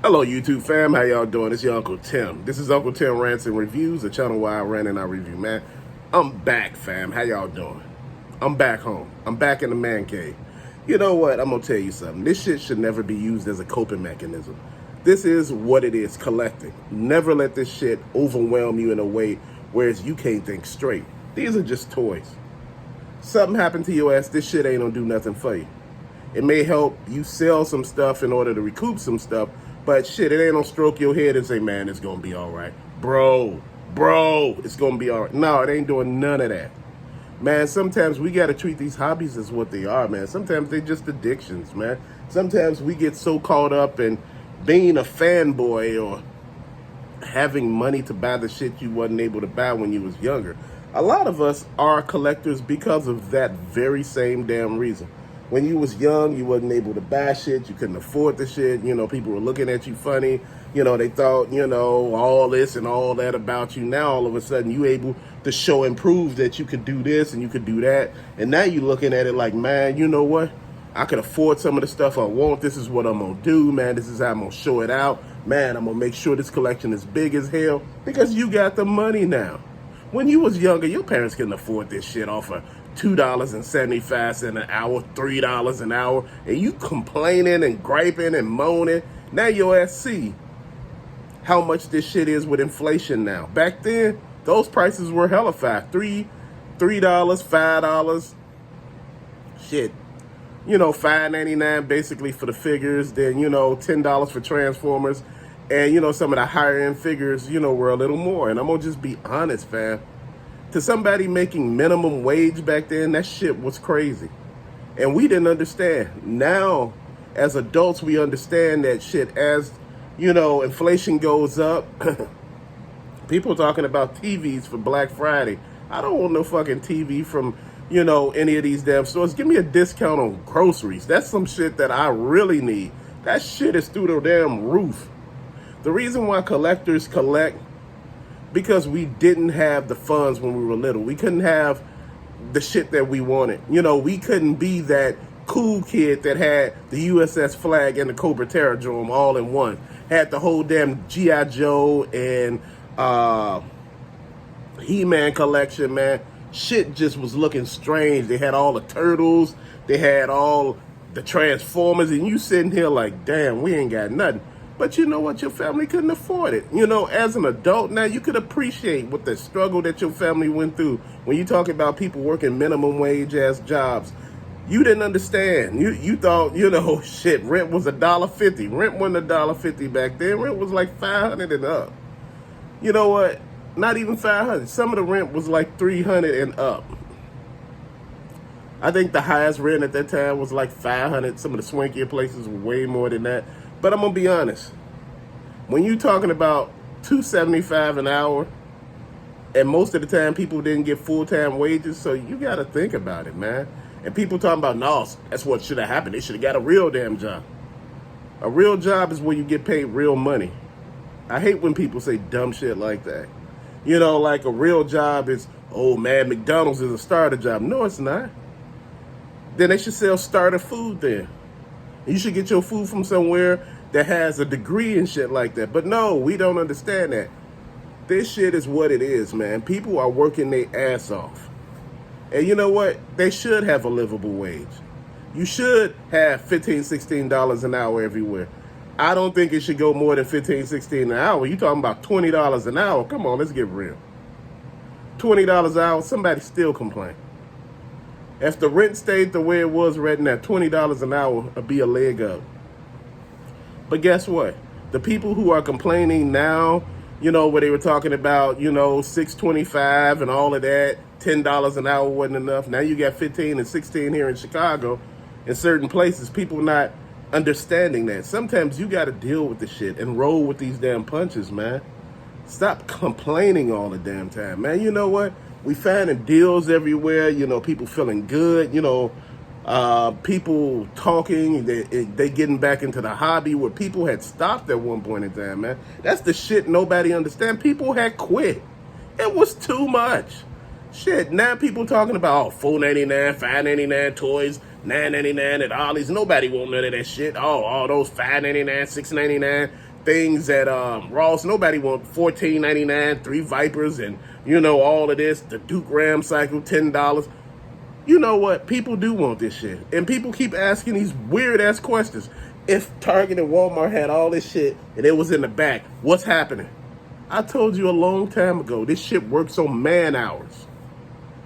Hello, YouTube fam. How y'all doing? It's your Uncle Tim. This is Uncle Tim Rants and Reviews, a channel where I rant and I review, man. I'm back, fam. How y'all doing? I'm back home. I'm back in the man cave. You know what? I'm going to tell you something. This shit should never be used as a coping mechanism. This is what it is, collecting. Never let this shit overwhelm you in a way whereas you can't think straight. These are just toys. Something happened to your ass, this shit ain't going to do nothing for you. It may help you sell some stuff in order to recoup some stuff, but shit, it ain't gonna stroke your head and say, man, it's gonna be all right. Bro, it's gonna be all right. No, it ain't doing none of that. Man, sometimes we gotta treat these hobbies as what they are, man. Sometimes they're just addictions, man. Sometimes we get so caught up in being a fanboy or having money to buy the shit you wasn't able to buy when you was younger. A lot of us are collectors because of that very same damn reason. When you was young, you wasn't able to buy shit. You couldn't afford the shit. You know, people were looking at you funny. You know, they thought, you know, all this and all that about you. Now, all of a sudden, you able to show and prove that you could do this and you could do that. And now you looking at it like, man, you know what? I could afford some of the stuff I want. This is what I'm going to do, man. This is how I'm going to show it out. Man, I'm going to make sure this collection is big as hell because you got the money now. When you was younger, your parents couldn't afford this shit off of $2.75 an hour, $3 an hour, and you complaining and griping and moaning. Now your ass see how much this shit is with inflation now. Back then, those prices were hella fast. $3, $5, shit. You know, $5.99 basically for the figures, then, you know, $10 for Transformers. And, you know, some of the higher end figures, you know, were a little more. And I'm going to just be honest, fam. To somebody making minimum wage back then, that shit was crazy. And we didn't understand. Now, as adults, we understand that shit. As, you know, inflation goes up, people talking about TVs for Black Friday. I don't want no fucking TV from, you know, any of these damn stores. Give me a discount on groceries. That's some shit that I really need. That shit is through the damn roof. The reason why collectors collect, because we didn't have the funds when we were little. We couldn't have the shit that we wanted. You know, we couldn't be that cool kid that had the USS Flag and the Cobra Terradrome all in one. Had the whole damn G.I. Joe and He-Man collection, man. Shit just was looking strange. They had all the turtles. They had all the Transformers. And you sitting here like, damn, we ain't got nothing. But you know what? Your family couldn't afford it. You know, as an adult now, you could appreciate what the struggle that your family went through. When you talk about people working minimum wage ass jobs, you didn't understand. You thought, you know, shit, rent was $1.50. Rent wasn't $1.50 back then. Rent was like $500 and up. You know what? Not even $500. Some of the rent was like $300 and up. I think the highest rent at that time was like $500. Some of the swankier places were way more than that. But I'm going to be honest. When you're talking about $2.75 an hour, and most of the time people didn't get full-time wages, so you got to think about it, man. And people talking about, no, that's what should have happened. They should have got a real damn job. A real job is where you get paid real money. I hate when people say dumb shit like that. You know, like a real job is, oh, man, McDonald's is a starter job. No, it's not. Then they should sell starter food there. You should get your food from somewhere that has a degree and shit like that. But no, we don't understand that. This shit is what it is, man. People are working their ass off. And you know what? They should have a livable wage. You should have $15, $16 an hour everywhere. I don't think it should go more than $15, $16 an hour. You talking about $20 an hour. Come on, let's get real. $20 an hour, somebody still complain. If the rent stayed the way it was right now, $20 an hour would be a leg up. But guess what? The people who are complaining now, you know, where they were talking about, you know, $6.25 and all of that, $10 an hour wasn't enough. Now you got 15 and 16 here in Chicago. In certain places, people not understanding that. Sometimes you got to deal with the shit and roll with these damn punches, man. Stop complaining all the damn time, man. You know what? We finding deals everywhere, you know, people feeling good, you know, people talking, they getting back into the hobby where people had stopped at one point in time, man. That's the shit nobody understand. People had quit. It was too much. Shit, now people talking about, oh, $4.99, $5.99 toys, $9.99 at Ollie's. Nobody want none of that shit. Oh, all those $5.99, $6.99 things at Ross. Nobody want $14.99, 3 Vipers, and all of this. The Duke Ram cycle, $10. You know what? People do want this shit, and people keep asking these weird ass questions. If Target and Walmart had all this shit and it was in the back, what's happening? I told you a long time ago, this shit works on man hours.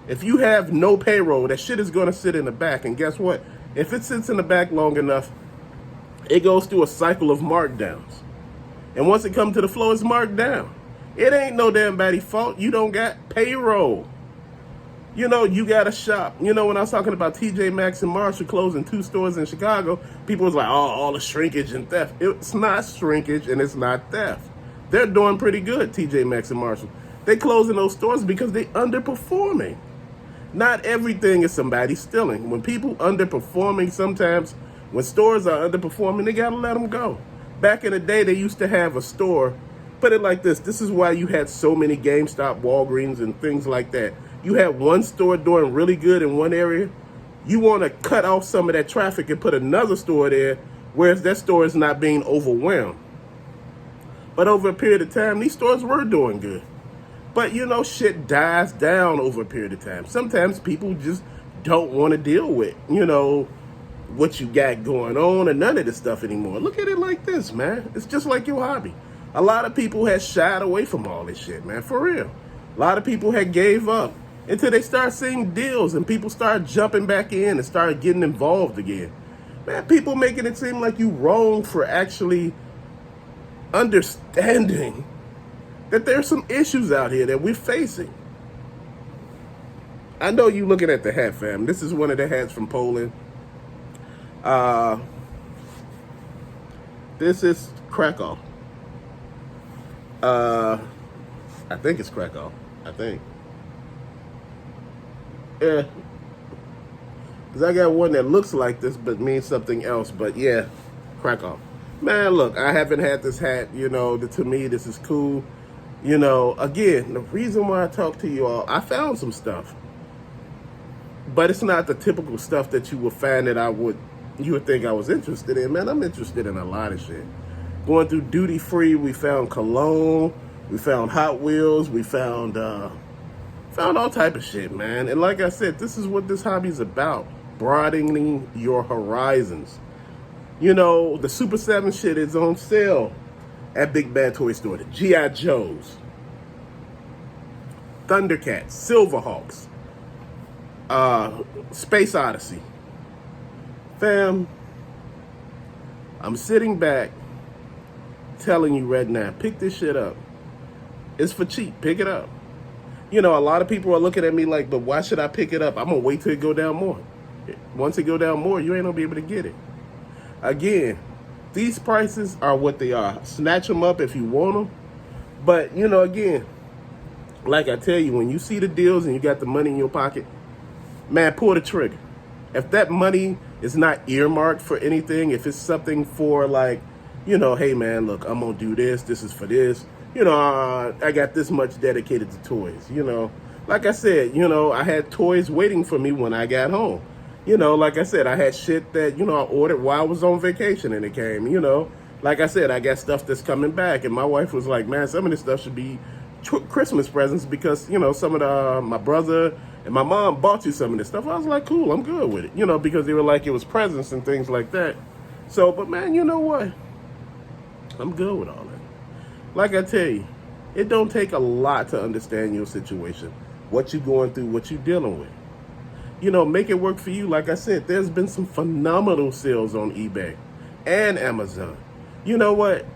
If you have no payroll, that shit is going to sit in the back. And guess what? If it sits in the back long enough, it goes through a cycle of markdowns. And once it comes to the floor, it's marked down. It ain't no damn body fault. You don't got payroll. You got to shop. When I was talking about TJ Maxx and Marshall closing 2 stores in Chicago, people was like, oh, all the shrinkage and theft. It's not shrinkage and it's not theft. They're doing pretty good, TJ Maxx and Marshall. They closing those stores because they underperforming. Not everything is somebody stealing. When people underperforming, sometimes when stores are underperforming, they got to let them go. Back in the day, they used to have a store. Put it like this. This is why you had so many GameStop, Walgreens, and things like that. You had one store doing really good in one area. You want to cut off some of that traffic and put another store there, whereas that store is not being overwhelmed. But over a period of time, these stores were doing good. But, shit dies down over a period of time. Sometimes people just don't want to deal with, what you got going on and none of this stuff anymore. Look at it like this, man. It's just like your hobby. A lot of people had shied away from all this shit, man, for real. A lot of people had gave up until they start seeing deals and people start jumping back in and start getting involved again. Man, people making it seem like you wrong for actually understanding that there's some issues out here that we're facing. I know you looking at the hat, fam. This is one of the hats from Poland. This is Krakow. I think it's Krakow. I think. Yeah. Because I got one that looks like this but means something else. But yeah, Krakow. Man, look, I haven't had this hat. To me, this is cool. Again, the reason why I talk to you all, I found some stuff. But it's not the typical stuff that you would find that you would think I was interested in. Man, I'm interested in a lot of shit. Going through duty free, we found cologne, we found Hot Wheels, we found all type of shit, man. And like I said, this is what this hobby is about, broadening your horizons. The Super 7 shit is on sale at Big Bad Toy Store. The G.I. Joes, Thundercats, Silverhawks, Space Odyssey. Fam, I'm sitting back telling you right now, pick this shit up. It's for cheap. Pick it up. A lot of people are looking at me like, but why should I pick it up? I'm going to wait till it go down more. Once it go down more, you ain't going to be able to get it. Again, these prices are what they are. Snatch them up if you want them. But, again, like I tell you, when you see the deals and you got the money in your pocket, man, pull the trigger. If that money is not earmarked for anything, if it's something for like, hey man, look, I'm going to do this. This is for this. I got this much dedicated to toys. Like I said, I had toys waiting for me when I got home. Like I said, I had shit that, I ordered while I was on vacation and it came, Like I said, I got stuff that's coming back. And my wife was like, man, some of this stuff should be Christmas presents because, some of my brother and my mom bought you some of this stuff. I was like, cool, I'm good with it, because they were like, it was presents and things like that. So, but man, you know what? I'm good with all that. Like I tell you, it don't take a lot to understand your situation, what you're going through, what you're dealing with. Make it work for you. Like I said, there's been some phenomenal sales on eBay and Amazon. You know what?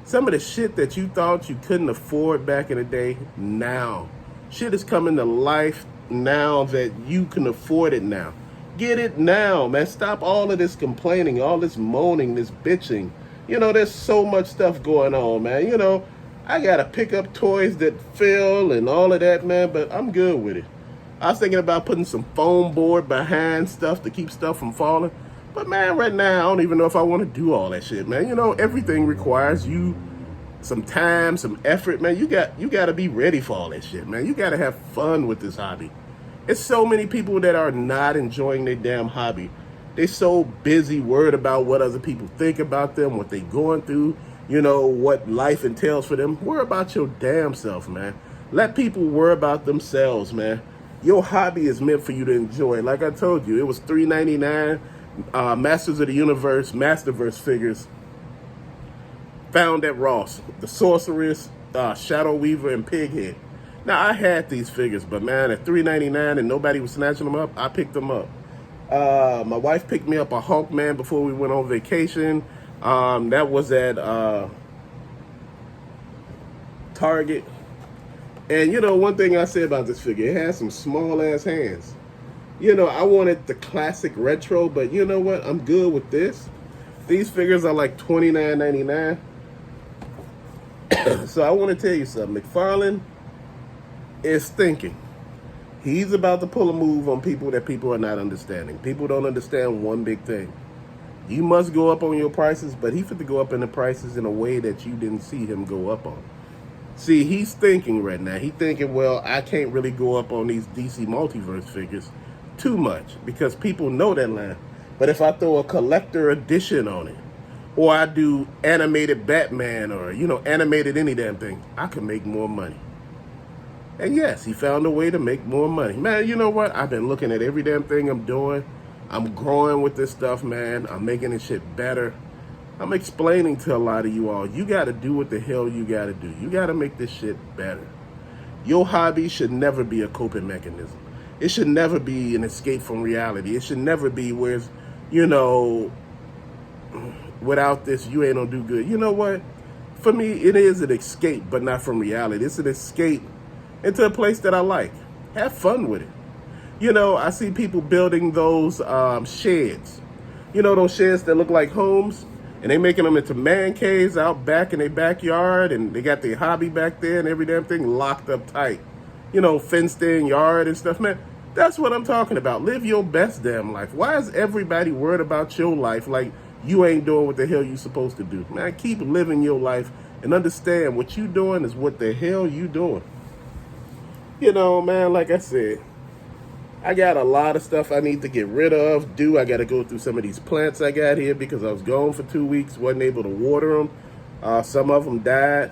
Some of the shit that you thought you couldn't afford back in the day, now. Shit is coming to life now that you can afford it now. Get it now, man. Stop all of this complaining, all this moaning, this bitching. There's so much stuff going on, man. I got to pick up toys that fill and all of that, man, but I'm good with it. I was thinking about putting some foam board behind stuff to keep stuff from falling. But, man, right now, I don't even know if I want to do all that shit, man. Everything requires you some time, some effort, man. You got to be ready for all that shit, man. You got to have fun with this hobby. It's so many people that are not enjoying their damn hobby They so busy worried about what other people think about them, what they going through, what life entails for them. Worry about your damn self, man. Let people worry about themselves, man. Your hobby is meant for you to enjoy. Like I told you, it was $3.99. Masters of the Universe, Masterverse figures found at Ross. The Sorceress, Shadow Weaver, and Pighead. Now, I had these figures, but man, at $3.99 and nobody was snatching them up, I picked them up. My wife picked me up a Hawkman before we went on vacation. That was at Target. And one thing I say about this figure, it has some small ass hands. I wanted the classic retro, but you know what? I'm good with this. These figures are like $29.99. So I want to tell you something. McFarlane is thinking. He's about to pull a move on people that people are not understanding. People don't understand one big thing. You must go up on your prices, but he fit to go up in the prices in a way that you didn't see him go up on. See, he's thinking right now. He's thinking, well, I can't really go up on these DC Multiverse figures too much because people know that line. But if I throw a collector edition on it, or I do animated Batman or, animated any damn thing, I can make more money. And yes, he found a way to make more money. Man, you know what? I've been looking at every damn thing I'm doing. I'm growing with this stuff, man. I'm making this shit better. I'm explaining to a lot of you all, you got to do what the hell you got to do. You got to make this shit better. Your hobby should never be a coping mechanism. It should never be an escape from reality. It should never be where, without this, you ain't gonna do good. You know what? For me, it is an escape, but not from reality. It's an escape into a place that I like. Have fun with it. I see people building those sheds. Those sheds that look like homes, and they making them into man caves out back in their backyard, and they got their hobby back there and every damn thing locked up tight. Fenced in yard and stuff, man. That's what I'm talking about. Live your best damn life. Why is everybody worried about your life like you ain't doing what the hell you supposed to do? Man, keep living your life and understand what you doing is what the hell you doing. Man, like I said, I got a lot of stuff I need to get rid of. I got to go through some of these plants I got here because I was gone for 2 weeks, wasn't able to water them. Some of them died.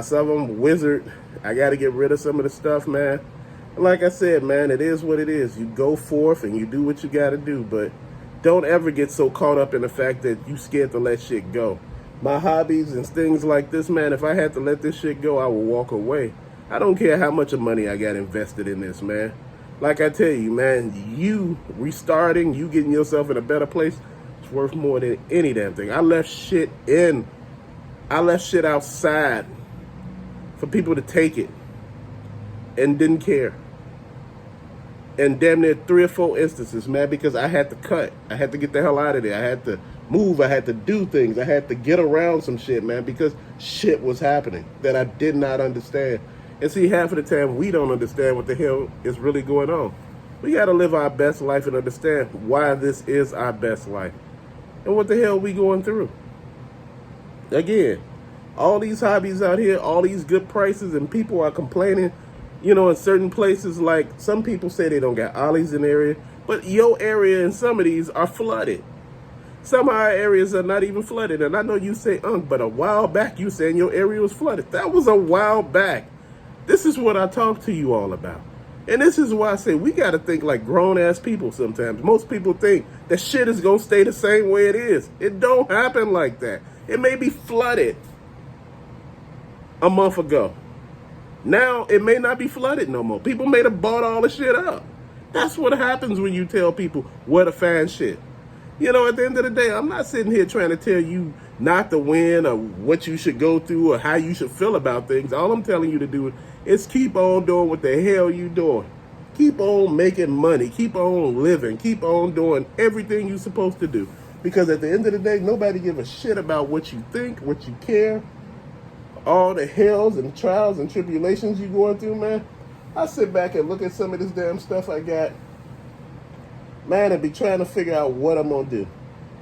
Some of them withered. I got to get rid of some of the stuff, man. Like I said, man, it is what it is. You go forth and you do what you got to do, but don't ever get so caught up in the fact that you scared to let shit go. My hobbies and things like this, man, if I had to let this shit go, I would walk away. I don't care how much of money I got invested in this, man. Like I tell you, man, you restarting, you getting yourself in a better place, it's worth more than any damn thing. I left shit outside for people to take it and didn't care. And damn near 3 or 4 instances, man, because I had to cut. I had to get the hell out of there. I had to move. I had to do things. I had to get around some shit, man, because shit was happening that I did not understand. And see, half of the time, we don't understand what the hell is really going on. We got to live our best life and understand why this is our best life and what the hell we going through. Again, all these hobbies out here, all these good prices, and people are complaining, in certain places, like some people say they don't got ollies in the area, but your area and some of these are flooded. Some of our areas are not even flooded. And I know you say, but a while back you saying your area was flooded. That was a while back. This is what I talk to you all about. And this is why I say we got to think like grown-ass people sometimes. Most people think that shit is going to stay the same way it is. It don't happen like that. It may be flooded a month ago. Now, it may not be flooded no more. People may have bought all the shit up. That's what happens when you tell people where to find shit. At the end of the day, I'm not sitting here trying to tell you not to win or what you should go through or how you should feel about things. All I'm telling you to do is keep on doing what the hell you doing. Keep on making money. Keep on living. Keep on doing everything you're supposed to do. Because at the end of the day, nobody give a shit about what you think, what you care, all the hells and trials and tribulations you going through, man. I sit back and look at some of this damn stuff I got, man, and be trying to figure out what I'm going to do,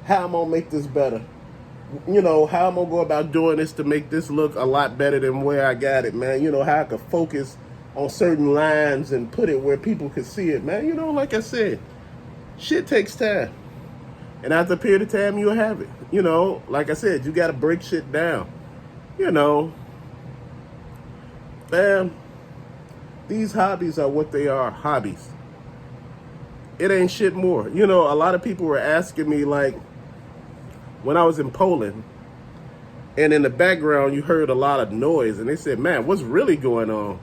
how I'm going to make this better, how I'm going to go about doing this to make this look a lot better than where I got it, man. How I could focus on certain lines and put it where people could see it, man. Like I said, shit takes time. And after a period of time, you'll have it. You know, like I said, you got to break shit down. You know, fam, these hobbies are what they are, hobbies. It ain't shit more. You know, a lot of people were asking me, like, when I was in Poland, and in the background, you heard a lot of noise, and they said, man, what's really going on?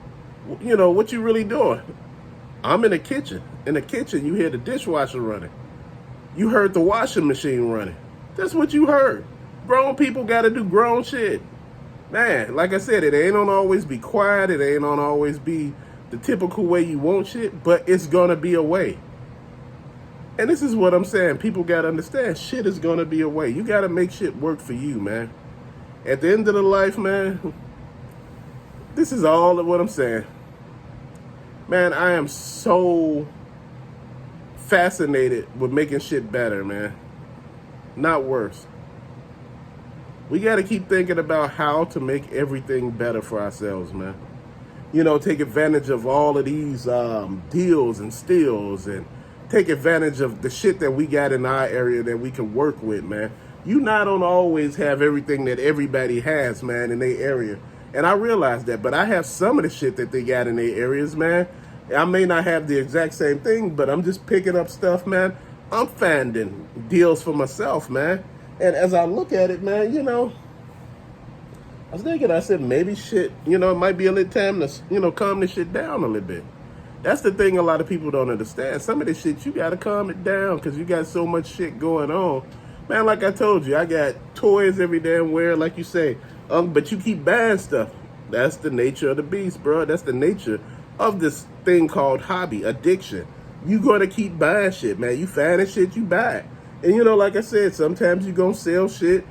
You know, what you really doing? I'm in the kitchen. In the kitchen, you hear the dishwasher running. You heard the washing machine running. That's what you heard. Grown people got to do grown shit. Man, like I said, it ain't gonna always be quiet. It ain't gonna always be the typical way you want shit, but it's gonna be a way. And this is what I'm saying. People got to understand, shit is gonna be a way. You got to make shit work for you, man. At the end of the life, man, this is all of what I'm saying. Man, I am so fascinated with making shit better, man. Not worse. We got to keep thinking about how to make everything better for ourselves, man. You know, take advantage of all of these deals and steals, and take advantage of the shit that we got in our area that we can work with, man. You not don't always have everything that everybody has, man, in their area. And I realize that, but I have some of the shit that they got in their areas, man. I may not have the exact same thing, but I'm just picking up stuff, man. I'm finding deals for myself, man. And as I look at it, man, you know, I was thinking, I said, maybe shit, you know, it might be a little time to, you know, calm this shit down a little bit. That's the thing a lot of people don't understand. Some of this shit, you got to calm it down because you got so much shit going on. Man, like I told you, I got toys every damn where, like you say, but you keep buying stuff. That's the nature of the beast, bro. That's the nature of this thing called hobby, addiction. You gonna keep buying shit, man. You finding shit, you buy it. And you know, like I said, sometimes you gonna sell shit,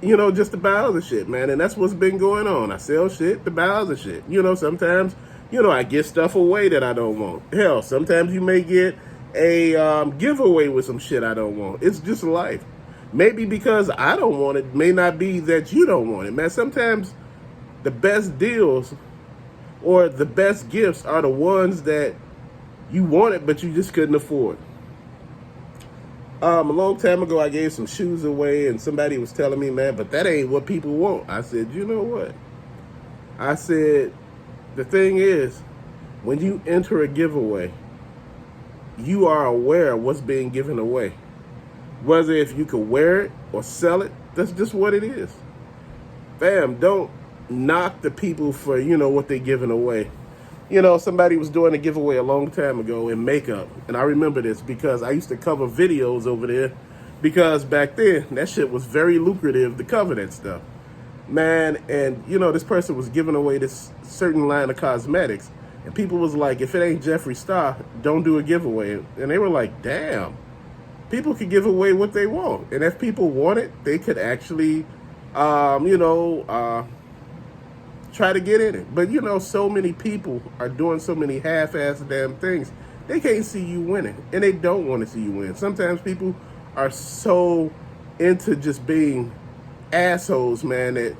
you know, just to buy other shit, man. And that's what's been going on. I sell shit to buy other shit. You know, sometimes, you know, I give stuff away that I don't want. Hell, sometimes you may get a giveaway with some shit I don't want. It's just life. Maybe because I don't want it, may not be that you don't want it, man. Sometimes the best deals or the best gifts are the ones that you wanted, but you just couldn't afford. A long time ago, I gave some shoes away, and somebody was telling me, man, but that ain't what people want. I said, you know what? I said, the thing is, when you enter a giveaway, you are aware of what's being given away. Whether if you can wear it or sell it, that's just what it is. Fam, don't knock the people for, you know, what they're giving away. You know, somebody was doing a giveaway a long time ago in makeup. And I remember this because I used to cover videos over there because back then, that shit was very lucrative to cover that stuff. Man, and, you know, this person was giving away this certain line of cosmetics. And people was like, if it ain't Jeffree Star, don't do a giveaway. And they were like, damn. People could give away what they want. And if people want it, they could actually, try to get in it. But, you know, so many people are doing so many half-assed damn things. They can't see you winning. And they don't want to see you win. Sometimes people are so into just being assholes, man, that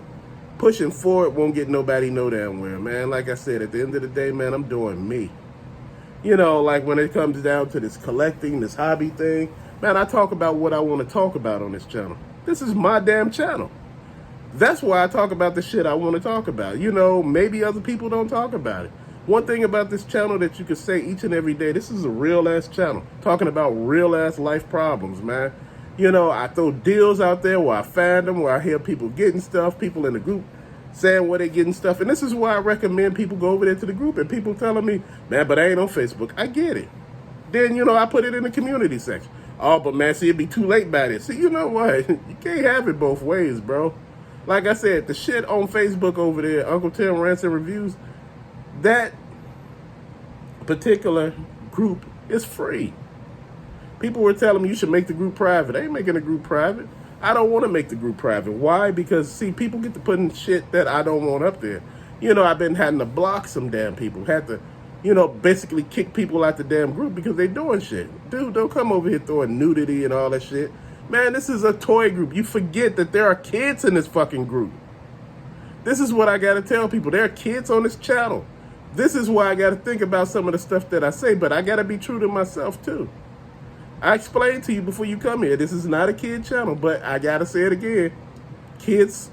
pushing forward won't get nobody no damn where, man. Like I said, at the end of the day, man, I'm doing me. You know, like when it comes down to this collecting, this hobby thing, man, I talk about what I want to talk about on this channel. This is my damn channel. That's why I talk about the shit I want to talk about. You know, maybe other people don't talk about it. One thing about this channel that you could say each and every day, this is a real-ass channel. Talking about real-ass life problems, man. You know, I throw deals out there where I find them, where I hear people getting stuff, people in the group saying where they getting stuff. And this is why I recommend people go over there to the group. And people telling me, man, but I ain't on Facebook. I get it. Then, you know, I put it in the community section. Oh, but man, see, it'd be too late by this. See, you know what? You can't have it both ways, bro. Like I said, the shit on Facebook over there, Uncle Tim Rants and Reviews, that particular group is free. People were telling me you should make the group private. I ain't making the group private. I don't want to make the group private. Why? Because, see, people get to put in shit that I don't want up there. You know, I've been having to block some damn people. Had to, you know, basically kick people out the damn group because they doing shit. Dude, don't come over here throwing nudity and all that shit. Man, this is a toy group. You forget that there are kids in this fucking group. This is what I got to tell people. There are kids on this channel. This is why I got to think about some of the stuff that I say, but I got to be true to myself, too. I explained to you before you come here, this is not a kid channel, but I gotta say it again. Kids,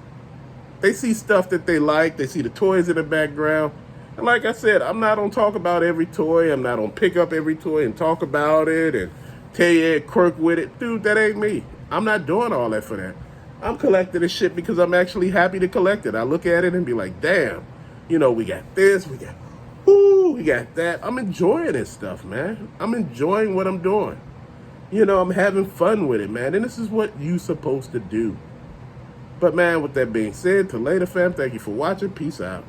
they see stuff that they like. They see the toys in the background. And like I said, I'm not gonna talk about every toy. I'm not gonna pick up every toy and talk about it and tell you a quirk with it. Dude, that ain't me. I'm not doing all that for that. I'm collecting this shit because I'm actually happy to collect it. I look at it and be like, damn, we got this, we got that. I'm enjoying this stuff, man. I'm enjoying what I'm doing. I'm having fun with it, man. And this is what you supposed to do. But man, with that being said, till later, fam. Thank you for watching. Peace out.